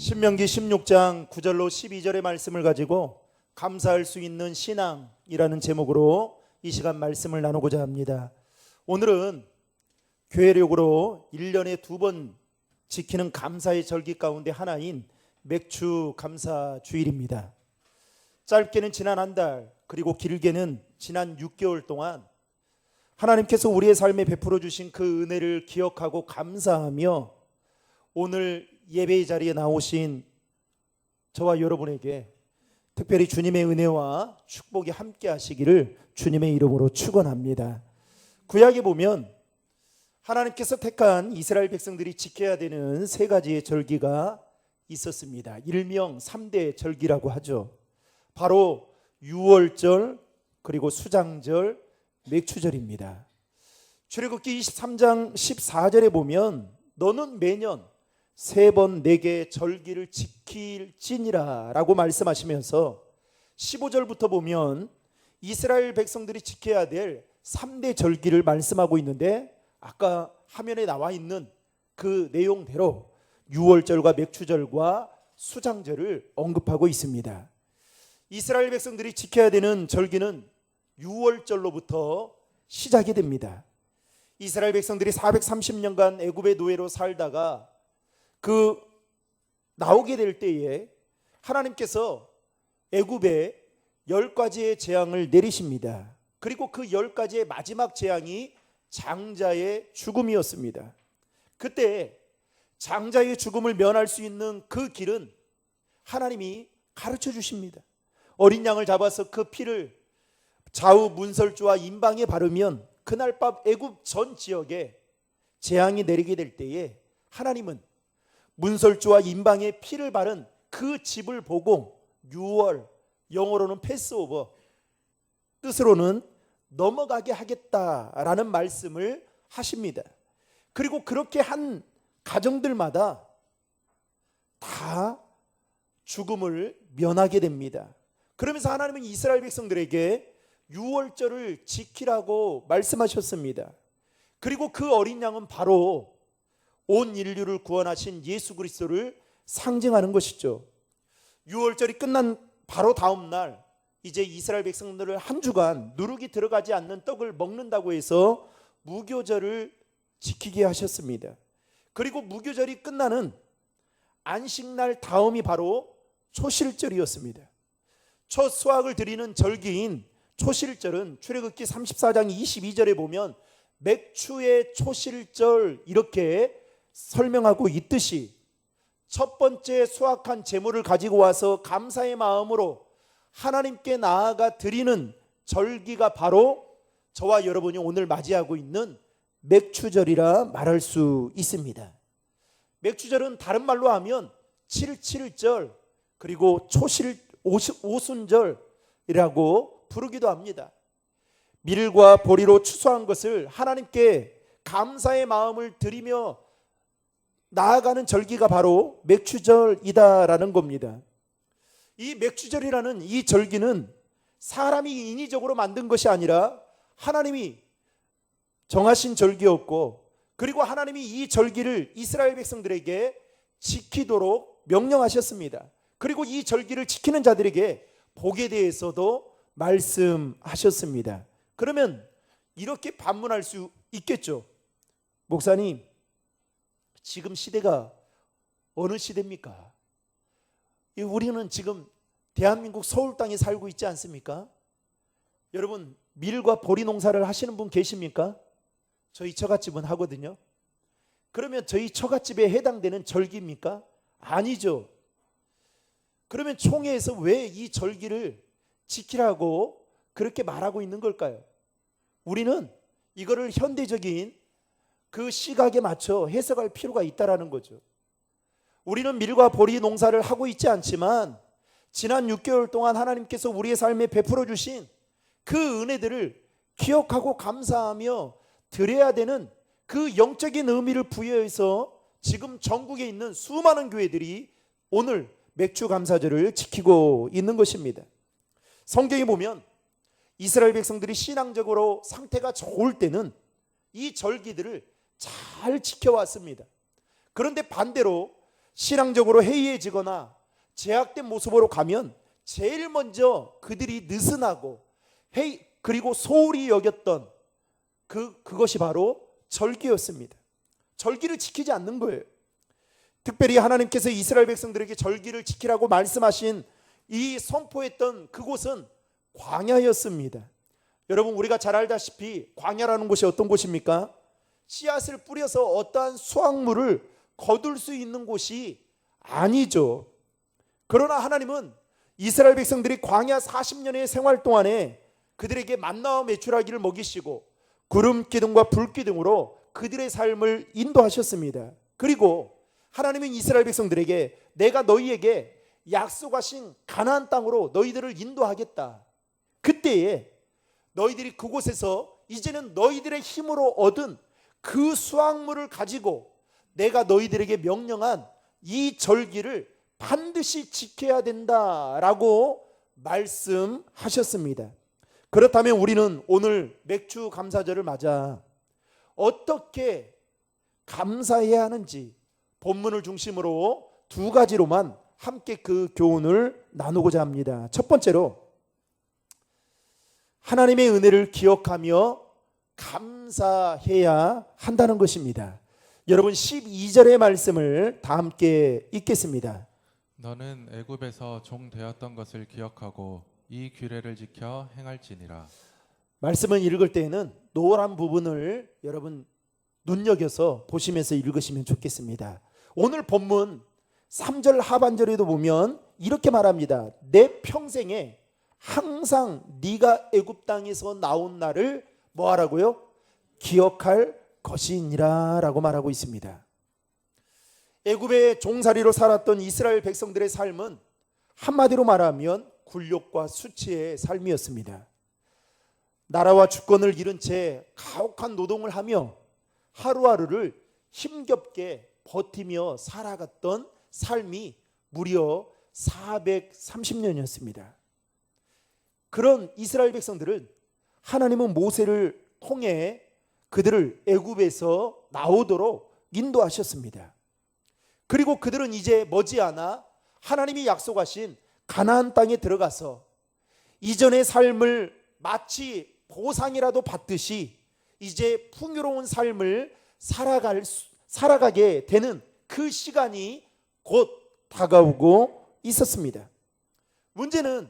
신명기 16장 9절로 12절의 말씀을 가지고 감사할 수 있는 신앙이라는 제목으로 이 시간 말씀을 나누고자 합니다. 오늘은 교회력으로 1년에 2번 지키는 감사의 절기 가운데 하나인 맥주 감사 주일입니다. 짧게는 지난 한 달, 그리고 길게는 지난 6개월 동안 하나님께서 우리의 삶에 베풀어 주신 그 은혜를 기억하고 감사하며 오늘 예배의 자리에 나오신 저와 여러분에게 특별히 주님의 은혜와 축복이 함께 하시기를 주님의 이름으로 축원합니다. 구약에 보면 하나님께서 택한 이스라엘 백성들이 지켜야 되는 3가지의 절기가 있었습니다. 일명 3대 절기라고 하죠. 바로 유월절, 그리고 수장절, 맥추절입니다. 출애굽기 23장 14절에 보면 너는 매년 3번 내게 절기를 지킬지니라 라고 말씀하시면서 15절부터 보면 이스라엘 백성들이 지켜야 될 3대 절기를 말씀하고 있는데, 아까 화면에 나와 있는 그 내용대로 유월절과 맥추절과 수장절을 언급하고 있습니다. 이스라엘 백성들이 지켜야 되는 절기는 유월절로부터 시작이 됩니다. 이스라엘 백성들이 430년간 애굽의 노예로 살다가 나오게 될 때에 하나님께서 애굽에 10가지의 재앙을 내리십니다. 그리고 그 10가지의 마지막 재앙이 장자의 죽음이었습니다. 그때 장자의 죽음을 면할 수 있는 그 길은 하나님이 가르쳐 주십니다. 어린 양을 잡아서 그 피를 좌우 문설주와 임방에 바르면 그날 밤 애굽 전 지역에 재앙이 내리게 될 때에 하나님은 문설주와 임방에 피를 바른 그 집을 보고 유월, 영어로는 패스오버, 뜻으로는 넘어가게 하겠다라는 말씀을 하십니다. 그리고 그렇게 한 가정들마다 다 죽음을 면하게 됩니다. 그러면서 하나님은 이스라엘 백성들에게 유월절을 지키라고 말씀하셨습니다. 그리고 그 어린 양은 바로 온 인류를 구원하신 예수 그리스도를 상징하는 것이죠. 유월절이 끝난 바로 다음 날 이제 이스라엘 백성들을 한 주간 누룩이 들어가지 않는 떡을 먹는다고 해서 무교절을 지키게 하셨습니다. 그리고 무교절이 끝나는 안식날 다음이 바로 초실절이었습니다. 첫 수확을 드리는 절기인 초실절은 출애굽기 34장 22절에 보면 맥추의 초실절 이렇게 설명하고 있듯이 첫 번째 수확한 제물을 가지고 와서 감사의 마음으로 하나님께 나아가 드리는 절기가 바로 저와 여러분이 오늘 맞이하고 있는 맥추절이라 말할 수 있습니다. 맥추절은 다른 말로 하면 7.7절 그리고 오순절이라고 부르기도 합니다. 밀과 보리로 추수한 것을 하나님께 감사의 마음을 드리며 나아가는 절기가 바로 맥추절이다라는 겁니다. 이 맥추절이라는 이 절기는 사람이 인위적으로 만든 것이 아니라 하나님이 정하신 절기였고, 그리고 하나님이 이 절기를 이스라엘 백성들에게 지키도록 명령하셨습니다. 그리고 이 절기를 지키는 자들에게 복에 대해서도 말씀하셨습니다. 그러면 이렇게 반문할 수 있겠죠. 목사님, 지금 시대가 어느 시대입니까? 우리는 지금 대한민국 서울 땅에 살고 있지 않습니까? 여러분, 밀과 보리 농사를 하시는 분 계십니까? 저희 처갓집은 하거든요. 그러면 저희 처갓집에 해당되는 절기입니까? 아니죠. 그러면 총회에서 왜 이 절기를 지키라고 그렇게 말하고 있는 걸까요? 우리는 이거를 현대적인 그 시각에 맞춰 해석할 필요가 있다라는 거죠. 우리는 밀과 보리 농사를 하고 있지 않지만 지난 6개월 동안 하나님께서 우리의 삶에 베풀어 주신 그 은혜들을 기억하고 감사하며 드려야 되는 그 영적인 의미를 부여해서 지금 전국에 있는 수많은 교회들이 오늘 맥주 감사절을 지키고 있는 것입니다. 성경에 보면 이스라엘 백성들이 신앙적으로 상태가 좋을 때는 이 절기들을 잘 지켜왔습니다. 그런데 반대로 신앙적으로 해이해지거나 제약된 모습으로 가면 제일 먼저 그들이 느슨하고 그리고 소홀히 여겼던 그것이 바로 절기였습니다. 절기를 지키지 않는 거예요. 특별히 하나님께서 이스라엘 백성들에게 절기를 지키라고 말씀하신 이 선포했던 그곳은 광야였습니다. 여러분, 우리가 잘 알다시피 광야라는 곳이 어떤 곳입니까? 씨앗을 뿌려서 어떠한 수확물을 거둘 수 있는 곳이 아니죠. 그러나 하나님은 이스라엘 백성들이 광야 40년의 생활 동안에 그들에게 만나와 메추라기를 먹이시고 구름 기둥과 불 기둥으로 그들의 삶을 인도하셨습니다. 그리고 하나님은 이스라엘 백성들에게 내가 너희에게 약속하신 가나안 땅으로 너희들을 인도하겠다. 그때에 너희들이 그곳에서 이제는 너희들의 힘으로 얻은 그 수확물을 가지고 내가 너희들에게 명령한 이 절기를 반드시 지켜야 된다라고 말씀하셨습니다. 그렇다면 우리는 오늘 맥주 감사절을 맞아 어떻게 감사해야 하는지 본문을 중심으로 두 가지로만 함께 그 교훈을 나누고자 합니다. 첫 번째로 하나님의 은혜를 기억하며 감사해야 한다는 것입니다. 여러분 12절의 말씀을 다 함께 읽겠습니다. 너는 애굽에서 종 되었던 것을 기억하고 이 규례를 지켜 행할지니라. 말씀을 읽을 때에는 노란 부분을 여러분 눈여겨서 보시면서 읽으시면 좋겠습니다. 오늘 본문 3절 하반절에도 보면 이렇게 말합니다. 내 평생에 항상 네가 애굽 땅에서 나온 날을 뭐 하라고요? 기억할 것이니라 라고 말하고 있습니다. 애굽의 종살이로 살았던 이스라엘 백성들의 삶은 한마디로 말하면 굴욕과 수치의 삶이었습니다. 나라와 주권을 잃은 채 가혹한 노동을 하며 하루하루를 힘겹게 버티며 살아갔던 삶이 무려 430년이었습니다. 그런 이스라엘 백성들은 하나님은 모세를 통해 그들을 애굽에서 나오도록 인도하셨습니다. 그리고 그들은 이제 머지않아 하나님이 약속하신 가나안 땅에 들어가서 이전의 삶을 마치 보상이라도 받듯이 이제 풍요로운 삶을 살아가게 되는 그 시간이 곧 다가오고 있었습니다. 문제는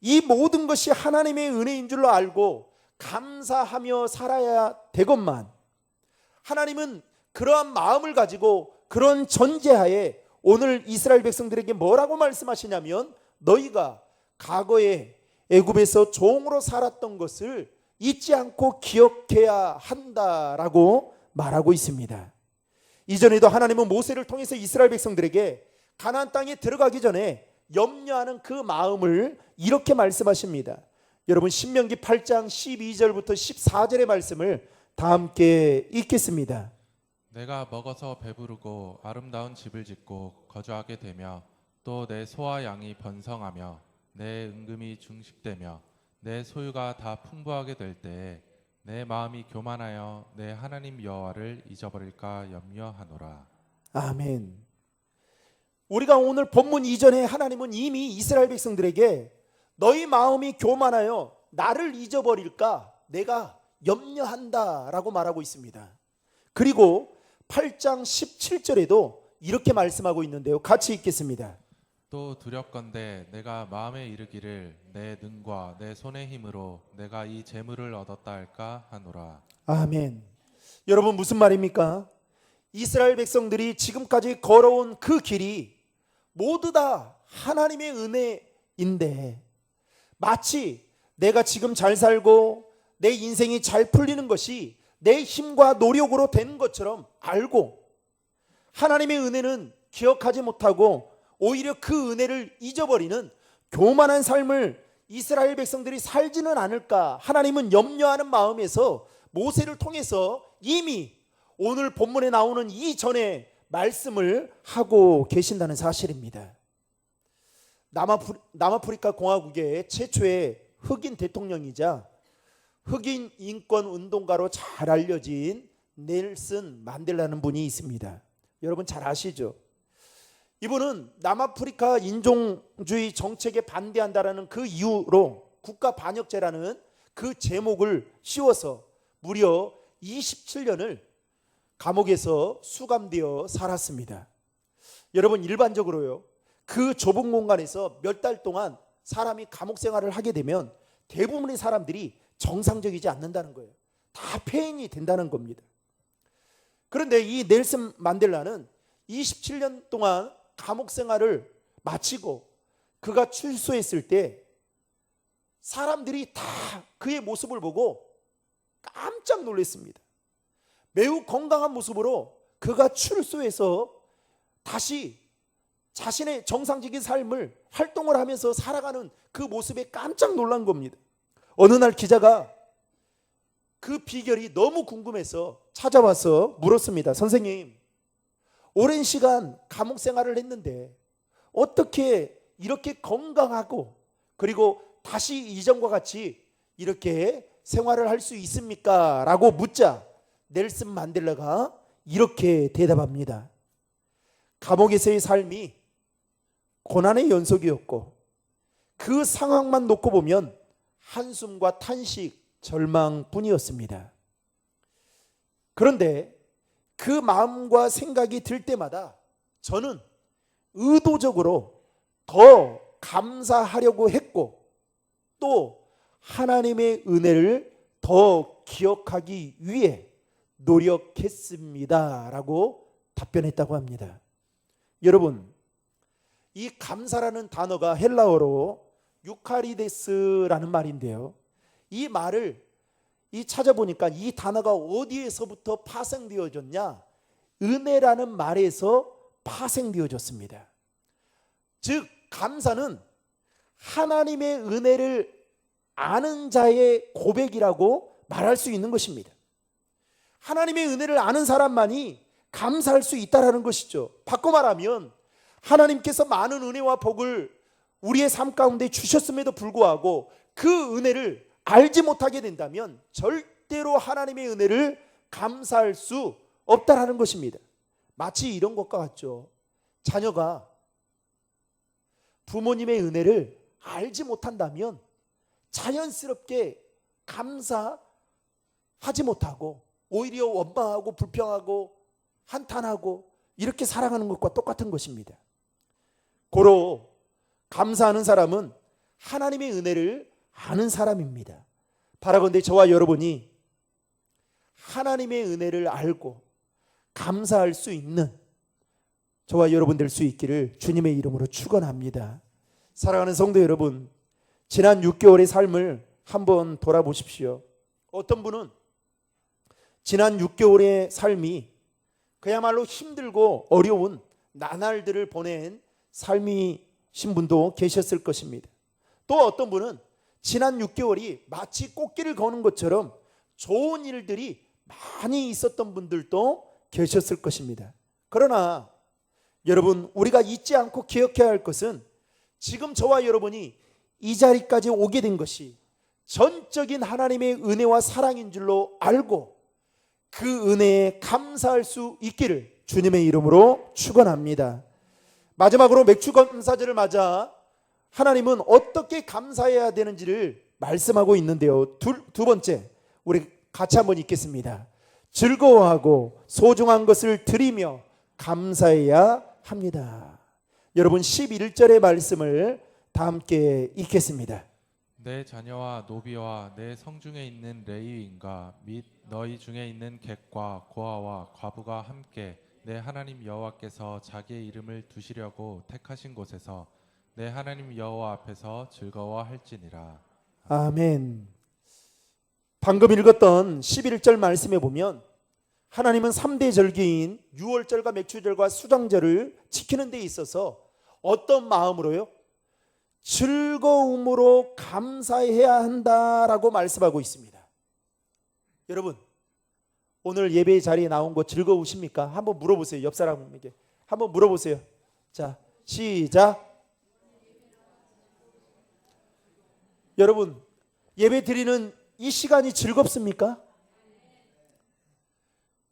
이 모든 것이 하나님의 은혜인 줄로 알고 감사하며 살아야 되건만 하나님은 그러한 마음을 가지고 그런 전제하에 오늘 이스라엘 백성들에게 뭐라고 말씀하시냐면 너희가 과거에 애굽에서 종으로 살았던 것을 잊지 않고 기억해야 한다라고 말하고 있습니다. 이전에도 하나님은 모세를 통해서 이스라엘 백성들에게 가나안 땅에 들어가기 전에 염려하는 그 마음을 이렇게 말씀하십니다. 여러분 신명기 8장 12절부터 14절의 말씀을 다 함께 읽겠습니다. 내가 먹어서 배부르고 아름다운 집을 짓고 거주하게 되며 또 내 소와 양이 번성하며 내 은금이 중식되며 내 소유가 다 풍부하게 될 때에 내 마음이 교만하여 내 하나님 여호와를 잊어버릴까 염려하노라. 아멘. 우리가 오늘 본문 이전에 하나님은 이미 이스라엘 백성들에게 너희 마음이 교만하여 나를 잊어버릴까 내가 염려한다라고 말하고 있습니다. 그리고 8장 17절에도 이렇게 말씀하고 있는데요. 같이 읽겠습니다. 또 두렵건대 내가 마음에 이르기를 내 능과 내 손의 힘으로 내가 이 재물을 얻었다 할까 하노라. 아멘. 여러분 무슨 말입니까? 이스라엘 백성들이 지금까지 걸어온 그 길이 모두 다 하나님의 은혜인데 마치 내가 지금 잘 살고 내 인생이 잘 풀리는 것이 내 힘과 노력으로 된 것처럼 알고 하나님의 은혜는 기억하지 못하고 오히려 그 은혜를 잊어버리는 교만한 삶을 이스라엘 백성들이 살지는 않을까 하나님은 염려하는 마음에서 모세를 통해서 이미 오늘 본문에 나오는 이전에 말씀을 하고 계신다는 사실입니다. 남아프리카 공화국의 최초의 흑인 대통령이자 흑인 인권 운동가로 잘 알려진 넬슨 만델라는 분이 있습니다. 여러분 잘 아시죠? 이분은 남아프리카 인종주의 정책에 반대한다라는 그 이유로 국가 반역죄라는 그 제목을 씌워서 무려 27년을 감옥에서 수감되어 살았습니다. 여러분, 일반적으로요, 그 좁은 공간에서 몇 달 동안 사람이 감옥 생활을 하게 되면 대부분의 사람들이 정상적이지 않는다는 거예요. 다 폐인이 된다는 겁니다. 그런데 이 넬슨 만델라는 27년 동안 감옥 생활을 마치고 그가 출소했을 때 사람들이 다 그의 모습을 보고 깜짝 놀랐습니다. 매우 건강한 모습으로 그가 출소해서 다시 자신의 정상적인 삶을 활동을 하면서 살아가는 그 모습에 깜짝 놀란 겁니다. 어느 날 기자가 그 비결이 너무 궁금해서 찾아와서 물었습니다. 선생님, 오랜 시간 감옥 생활을 했는데 어떻게 이렇게 건강하고 그리고 다시 이전과 같이 이렇게 생활을 할 수 있습니까? 라고 묻자 넬슨 만델라가 이렇게 대답합니다. 감옥에서의 삶이 고난의 연속이었고 그 상황만 놓고 보면 한숨과 탄식, 절망뿐이었습니다. 그런데 그 마음과 생각이 들 때마다 저는 의도적으로 더 감사하려고 했고 또 하나님의 은혜를 더 기억하기 위해 노력했습니다 라고 답변했다고 합니다. 여러분, 이 감사라는 단어가 헬라어로 유카리데스라는 말인데요, 이 말을 찾아보니까 이 단어가 어디에서부터 파생되어졌냐? 은혜라는 말에서 파생되어졌습니다. 즉 감사는 하나님의 은혜를 아는 자의 고백이라고 말할 수 있는 것입니다. 하나님의 은혜를 아는 사람만이 감사할 수 있다는 것이죠. 바꿔 말하면 하나님께서 많은 은혜와 복을 우리의 삶 가운데 주셨음에도 불구하고 그 은혜를 알지 못하게 된다면 절대로 하나님의 은혜를 감사할 수 없다라는 것입니다. 마치 이런 것과 같죠. 자녀가 부모님의 은혜를 알지 못한다면 자연스럽게 감사하지 못하고 오히려 원망하고 불평하고 한탄하고 이렇게 살아가는 것과 똑같은 것입니다. 고로 감사하는 사람은 하나님의 은혜를 아는 사람입니다. 바라건대 저와 여러분이 하나님의 은혜를 알고 감사할 수 있는 저와 여러분 될 수 있기를 주님의 이름으로 축원합니다. 사랑하는 성도 여러분, 지난 6개월의 삶을 한번 돌아보십시오. 어떤 분은 지난 6개월의 삶이 그야말로 힘들고 어려운 나날들을 보낸 삶이신 분도 계셨을 것입니다. 또 어떤 분은 지난 6개월이 마치 꽃길을 거는 것처럼 좋은 일들이 많이 있었던 분들도 계셨을 것입니다. 그러나 여러분, 우리가 잊지 않고 기억해야 할 것은 지금 저와 여러분이 이 자리까지 오게 된 것이 전적인 하나님의 은혜와 사랑인 줄로 알고 그 은혜에 감사할 수 있기를 주님의 이름으로 축원합니다. 마지막으로 맥주감사절을 맞아 하나님은 어떻게 감사해야 되는지를 말씀하고 있는데요. 두 번째, 우리 같이 한번 읽겠습니다. 즐거워하고 소중한 것을 드리며 감사해야 합니다. 여러분 11절의 말씀을 다 함께 읽겠습니다. 내 자녀와 노비와 내 성중에 있는 레위인과 및 너희 중에 있는 객과 고아와 과부가 함께 내 하나님 여호와께서 자기의 이름을 두시려고 택하신 곳에서 내 하나님 여호와 앞에서 즐거워할지니라. 아멘. 방금 읽었던 11절 말씀에 보면 하나님은 3대 절기인 유월절과 맥주절과 수장절을 지키는 데 있어서 어떤 마음으로요? 즐거움으로 감사해야 한다라고 말씀하고 있습니다. 여러분, 오늘 예배 자리에 나온 거 즐거우십니까? 한번 물어보세요. 옆 사람에게 한번 물어보세요. 자, 시작. 여러분, 예배 드리는 이 시간이 즐겁습니까?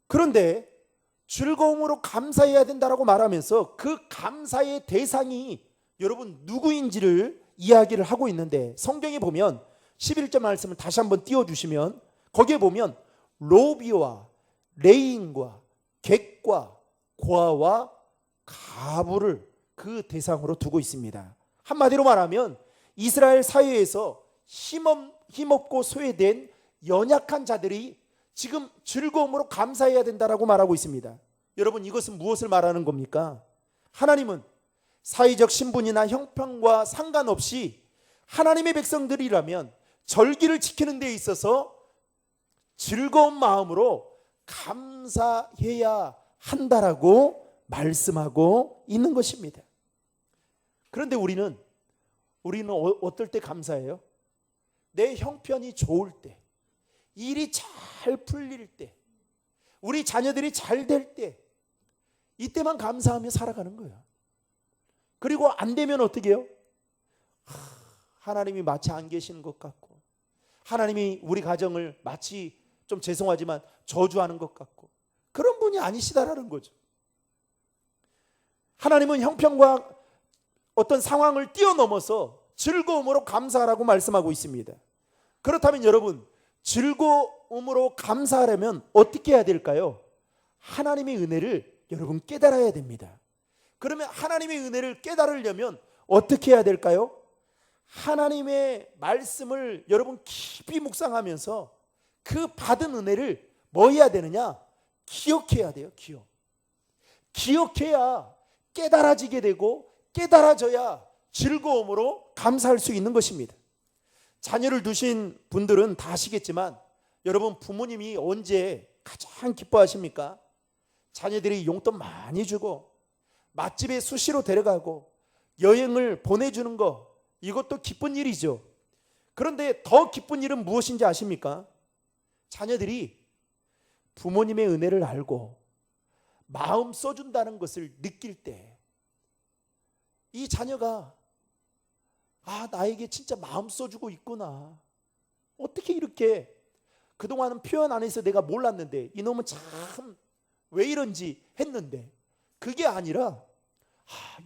그런데 즐거움으로 감사해야 된다라고 말하면서 그 감사의 대상이 여러분 누구인지를 이야기를 하고 있는데, 성경에 보면 11절 말씀을 다시 한번 띄워주시면 거기에 보면 로비와 레인과 객과 고아와 가부를 그 대상으로 두고 있습니다. 한마디로 말하면 이스라엘 사회에서 힘없고 소외된 연약한 자들이 지금 즐거움으로 감사해야 된다라고 말하고 있습니다. 여러분, 이것은 무엇을 말하는 겁니까? 하나님은 사회적 신분이나 형편과 상관없이 하나님의 백성들이라면 절기를 지키는 데 있어서 즐거운 마음으로 감사해야 한다라고 말씀하고 있는 것입니다. 그런데 우리는 어떨 때 감사해요? 내 형편이 좋을 때, 일이 잘 풀릴 때, 우리 자녀들이 잘 될 때, 이때만 감사하며 살아가는 거예요. 그리고 안 되면 어떻게 해요? 하나님이 마치 안 계시는 것 같고, 하나님이 우리 가정을 마치, 좀 죄송하지만 저주하는 것 같고, 그런 분이 아니시다라는 거죠. 하나님은 형편과 어떤 상황을 뛰어넘어서 즐거움으로 감사하라고 말씀하고 있습니다. 그렇다면 여러분, 즐거움으로 감사하려면 어떻게 해야 될까요? 하나님의 은혜를 여러분 깨달아야 됩니다. 그러면 하나님의 은혜를 깨달으려면 어떻게 해야 될까요? 하나님의 말씀을 여러분 깊이 묵상하면서 그 받은 은혜를 뭐 해야 되느냐? 기억해야 돼요. 기억해야 깨달아지게 되고, 깨달아져야 즐거움으로 감사할 수 있는 것입니다. 자녀를 두신 분들은 다 아시겠지만, 여러분 부모님이 언제 가장 기뻐하십니까? 자녀들이 용돈 많이 주고 맛집에 수시로 데려가고 여행을 보내주는 거, 이것도 기쁜 일이죠. 그런데 더 기쁜 일은 무엇인지 아십니까? 자녀들이 부모님의 은혜를 알고 마음 써준다는 것을 느낄 때, 이 자녀가 나에게 진짜 마음 써주고 있구나, 어떻게 이렇게 그동안은 표현 안 해서 내가 몰랐는데 이놈은 참 왜 이런지 했는데, 그게 아니라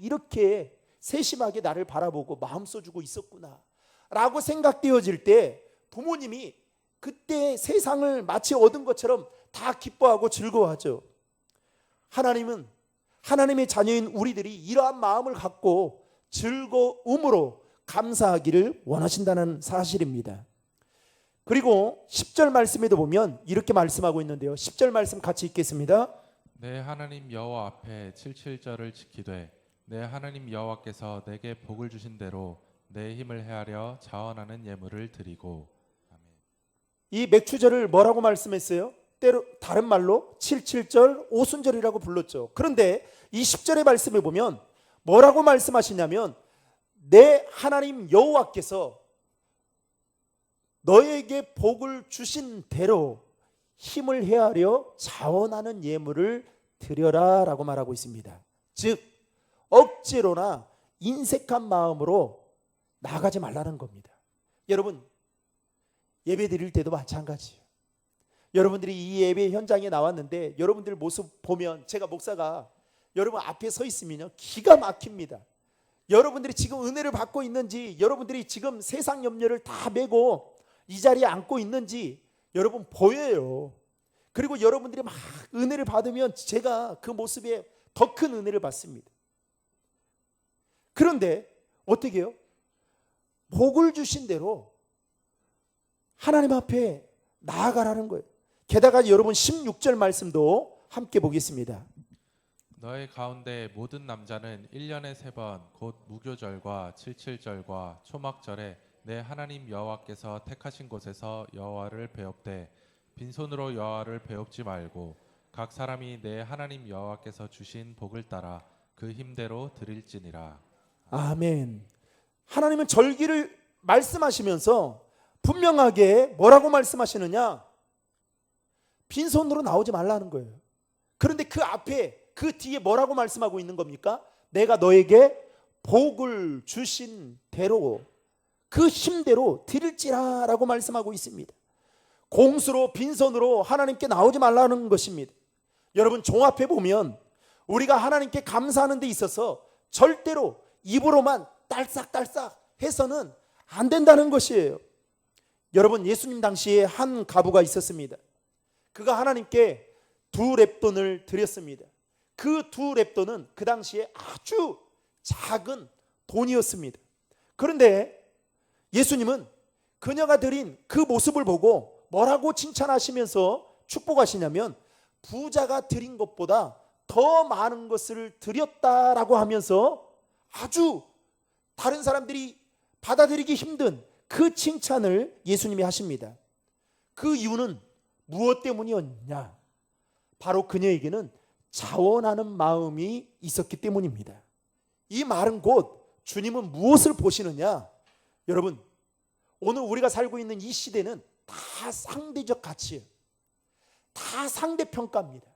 이렇게 세심하게 나를 바라보고 마음 써주고 있었구나 라고 생각되어질 때, 부모님이 그때 세상을 마치 얻은 것처럼 다 기뻐하고 즐거워하죠. 하나님은 하나님의 자녀인 우리들이 이러한 마음을 갖고 즐거움으로 감사하기를 원하신다는 사실입니다. 그리고 10절 말씀에도 보면 이렇게 말씀하고 있는데요. 10절 말씀 같이 읽겠습니다. 내 하나님 여호와 앞에 77절을 지키되 내 하나님 여호와께서 내게 복을 주신 대로 내 힘을 헤아려 자원하는 예물을 드리고. 아멘. 이 맥추절을 뭐라고 말씀했어요? 때로 다른 말로 77절 오순절이라고 불렀죠. 그런데 이 10절의 말씀을 보면 뭐라고 말씀하시냐면, 내 하나님 여호와께서 너에게 복을 주신 대로 힘을 헤아려 자원하는 예물을 드려라 라고 말하고 있습니다. 즉 억지로나 인색한 마음으로 나가지 말라는 겁니다. 여러분, 예배 드릴 때도 마찬가지예요. 여러분들이 이 예배 현장에 나왔는데 여러분들 모습 보면, 제가 목사가 여러분 앞에 서 있으면요 기가 막힙니다. 여러분들이 지금 은혜를 받고 있는지, 여러분들이 지금 세상 염려를 다 메고 이 자리에 앉고 있는지 여러분 보여요. 그리고 여러분들이 막 은혜를 받으면 제가 그 모습에 더 큰 은혜를 받습니다. 그런데 어떻게 해요? 복을 주신 대로 하나님 앞에 나아가라는 거예요. 게다가 여러분 16절 말씀도 함께 보겠습니다. 너의 가운데 모든 남자는 1년에 3번 곧 무교절과 77절과 초막절에 내 하나님 여호와께서 택하신 곳에서 여호와를 배웁되 빈손으로 여호와를 배웁지 말고 각 사람이 내 하나님 여호와께서 주신 복을 따라 그 힘대로 드릴지니라. 아멘. 하나님은 절기를 말씀하시면서 분명하게 뭐라고 말씀하시느냐? 빈손으로 나오지 말라는 거예요. 그런데 그 앞에, 그 뒤에 뭐라고 말씀하고 있는 겁니까? 내가 너에게 복을 주신 대로 그 힘대로 드릴지라 라고 말씀하고 있습니다. 공수로 빈손으로 하나님께 나오지 말라는 것입니다. 여러분, 종합해 보면 우리가 하나님께 감사하는 데 있어서 절대로 입으로만 딸싹딸싹 해서는 안 된다는 것이에요. 여러분, 예수님 당시에 한 가부가 있었습니다. 그가 하나님께 2렙돈을 드렸습니다. 그 2렙돈은 그 당시에 아주 작은 돈이었습니다. 그런데 예수님은 그녀가 드린 그 모습을 보고 뭐라고 칭찬하시면서 축복하시냐면, 부자가 드린 것보다 더 많은 것을 드렸다라고 하면서 아주 다른 사람들이 받아들이기 힘든 그 칭찬을 예수님이 하십니다. 그 이유는 무엇 때문이었냐? 바로 그녀에게는 자원하는 마음이 있었기 때문입니다. 이 말은 곧 주님은 무엇을 보시느냐? 여러분, 오늘 우리가 살고 있는 이 시대는 다 상대적 가치예요. 다 상대평가입니다.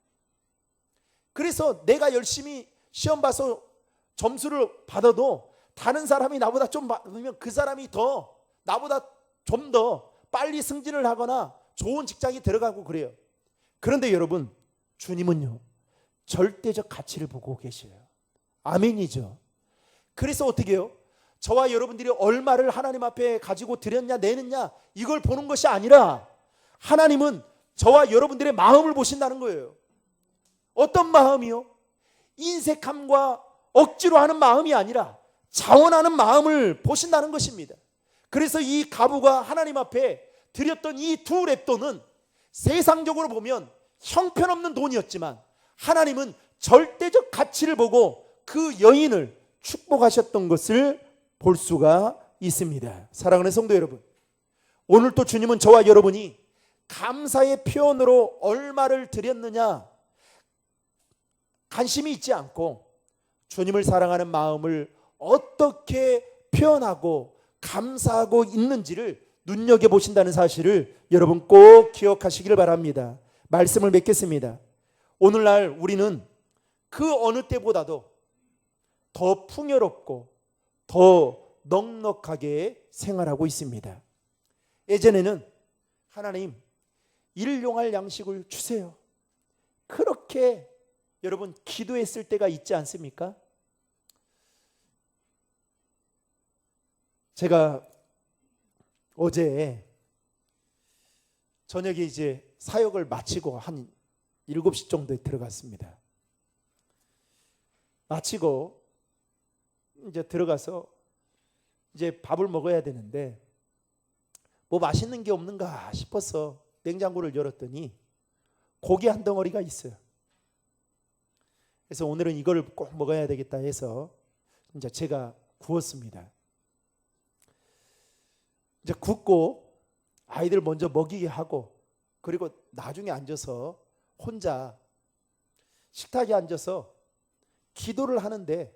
그래서 내가 열심히 시험 봐서 점수를 받아도 다른 사람이 나보다 좀 받으면 그 사람이 더 나보다 좀 더 빨리 승진을 하거나 좋은 직장에 들어가고 그래요. 그런데 여러분, 주님은요, 절대적 가치를 보고 계셔요. 아멘이죠. 그래서 어떻게 해요? 저와 여러분들이 얼마를 하나님 앞에 가지고 드렸냐 내느냐 이걸 보는 것이 아니라, 하나님은 저와 여러분들의 마음을 보신다는 거예요. 어떤 마음이요? 인색함과 억지로 하는 마음이 아니라 자원하는 마음을 보신다는 것입니다. 그래서 이 가부가 하나님 앞에 드렸던 이 2렙돈은 세상적으로 보면 형편없는 돈이었지만, 하나님은 절대적 가치를 보고 그 여인을 축복하셨던 것을 볼 수가 있습니다. 사랑하는 성도 여러분, 오늘 또 주님은 저와 여러분이 감사의 표현으로 얼마를 드렸느냐 관심이 있지 않고, 주님을 사랑하는 마음을 어떻게 표현하고 감사하고 있는지를 눈여겨보신다는 사실을 여러분 꼭 기억하시길 바랍니다. 말씀을 맺겠습니다. 오늘날 우리는 그 어느 때보다도 더 풍요롭고 더 넉넉하게 생활하고 있습니다. 예전에는 하나님, 일용할 양식을 주세요, 그렇게 여러분 기도했을 때가 있지 않습니까? 제가 어제 저녁에 이제 사역을 마치고 한 7시 정도에 들어갔습니다. 마치고 이제 들어가서 이제 밥을 먹어야 되는데 뭐 맛있는 게 없는가 싶어서 냉장고를 열었더니 고기 한 덩어리가 있어요. 그래서 오늘은 이걸 꼭 먹어야 되겠다 해서 이제 제가 구웠습니다. 이제 굽고 아이들 먼저 먹이게 하고, 그리고 나중에 앉아서 혼자 식탁에 앉아서 기도를 하는데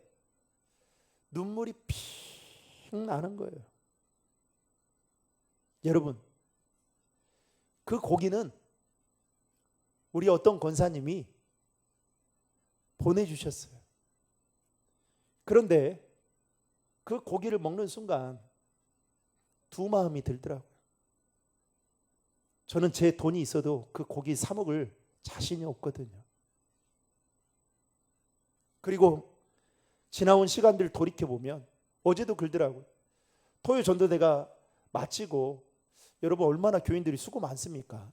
눈물이 핑 나는 거예요. 여러분, 그 고기는 우리 어떤 권사님이 보내주셨어요. 그런데 그 고기를 먹는 순간 두 마음이 들더라고요. 저는 제 돈이 있어도 그 고기 사 먹을 자신이 없거든요. 그리고 지나온 시간들 돌이켜보면 어제도 그러더라고요. 토요 전도대가 마치고 여러분 얼마나 교인들이 수고 많습니까?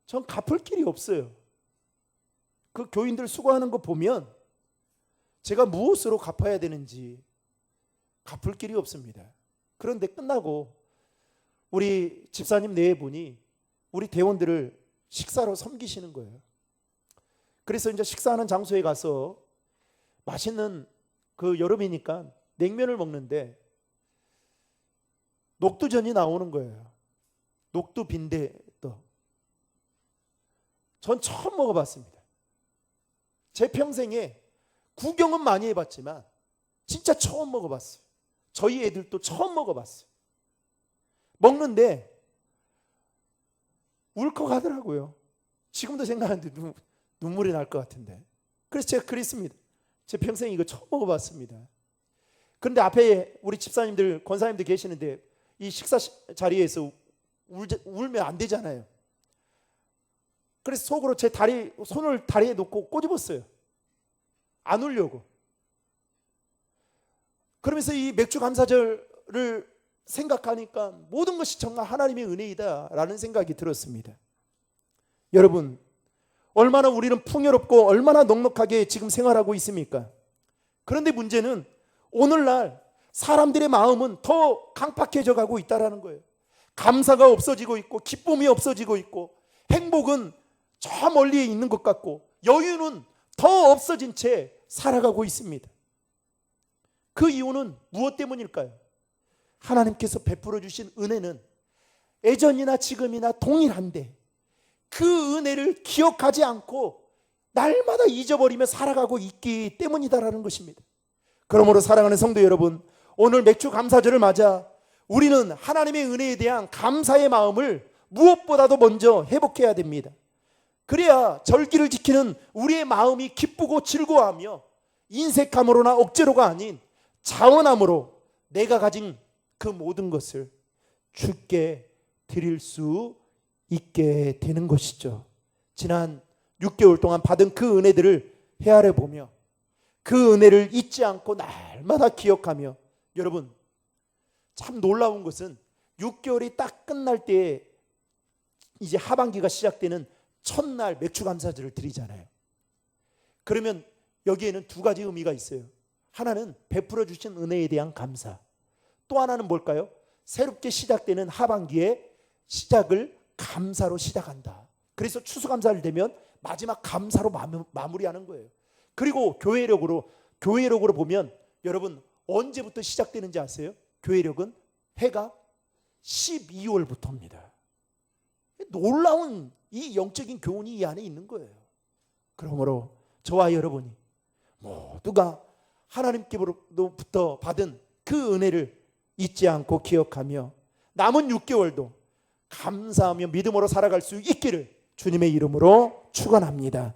전 갚을 길이 없어요. 그 교인들 수고하는 거 보면 제가 무엇으로 갚아야 되는지 갚을 길이 없습니다. 그런데 끝나고 우리 집사님 네 분이 우리 대원들을 식사로 섬기시는 거예요. 그래서 이제 식사하는 장소에 가서 맛있는, 그 여름이니까 냉면을 먹는데 녹두전이 나오는 거예요. 녹두 빈대떡. 전 처음 먹어봤습니다. 제 평생에 구경은 많이 해봤지만 진짜 처음 먹어봤어요. 저희 애들도 처음 먹어봤어요. 먹는데 울컥하더라고요. 지금도 생각하는데 눈물이 날 것 같은데. 그래서 제가 그랬습니다. 제 평생에 이거 처음 먹어봤습니다. 그런데 앞에 우리 집사님들, 권사님들 계시는데 이 식사 자리에서 울면 안 되잖아요. 그래서 속으로 제 손을 다리에 놓고 꼬집었어요. 안 울려고. 그러면서 이 맥주 감사절을 생각하니까 모든 것이 정말 하나님의 은혜이다라는 생각이 들었습니다. 여러분, 얼마나 우리는 풍요롭고 얼마나 넉넉하게 지금 생활하고 있습니까? 그런데 문제는 오늘날 사람들의 마음은 더 강팍해져 가고 있다는 거예요. 감사가 없어지고 있고 기쁨이 없어지고 있고 행복은 저 멀리에 있는 것 같고 여유는 더 없어진 채 살아가고 있습니다. 그 이유는 무엇 때문일까요? 하나님께서 베풀어 주신 은혜는 예전이나 지금이나 동일한데 그 은혜를 기억하지 않고 날마다 잊어버리며 살아가고 있기 때문이다라는 것입니다. 그러므로 사랑하는 성도 여러분, 오늘 맥주 감사절을 맞아 우리는 하나님의 은혜에 대한 감사의 마음을 무엇보다도 먼저 회복해야 됩니다. 그래야 절기를 지키는 우리의 마음이 기쁘고 즐거워하며 인색함으로나 억제로가 아닌 자원함으로 내가 가진 그 모든 것을 주께 드릴 수 있게 되는 것이죠. 지난 6개월 동안 받은 그 은혜들을 헤아려 보며 그 은혜를 잊지 않고 날마다 기억하며, 여러분 참 놀라운 것은 6개월이 딱 끝날 때 이제 하반기가 시작되는 첫날 맥주 감사절을 드리잖아요. 그러면 여기에는 두 가지 의미가 있어요. 하나는 베풀어 주신 은혜에 대한 감사, 또 하나는 뭘까요? 새롭게 시작되는 하반기의 시작을 감사로 시작한다. 그래서 추수감사를 되면 마지막 감사로 마무리하는 거예요. 그리고 교회력으로 보면 여러분 언제부터 시작되는지 아세요? 교회력은 해가 12월부터입니다. 놀라운 이 영적인 교훈이 이 안에 있는 거예요. 그러므로 저와 여러분이 모두가 하나님께로부터 받은 그 은혜를 잊지 않고 기억하며 남은 6개월도 감사하며 믿음으로 살아갈 수 있기를 주님의 이름으로 축원합니다.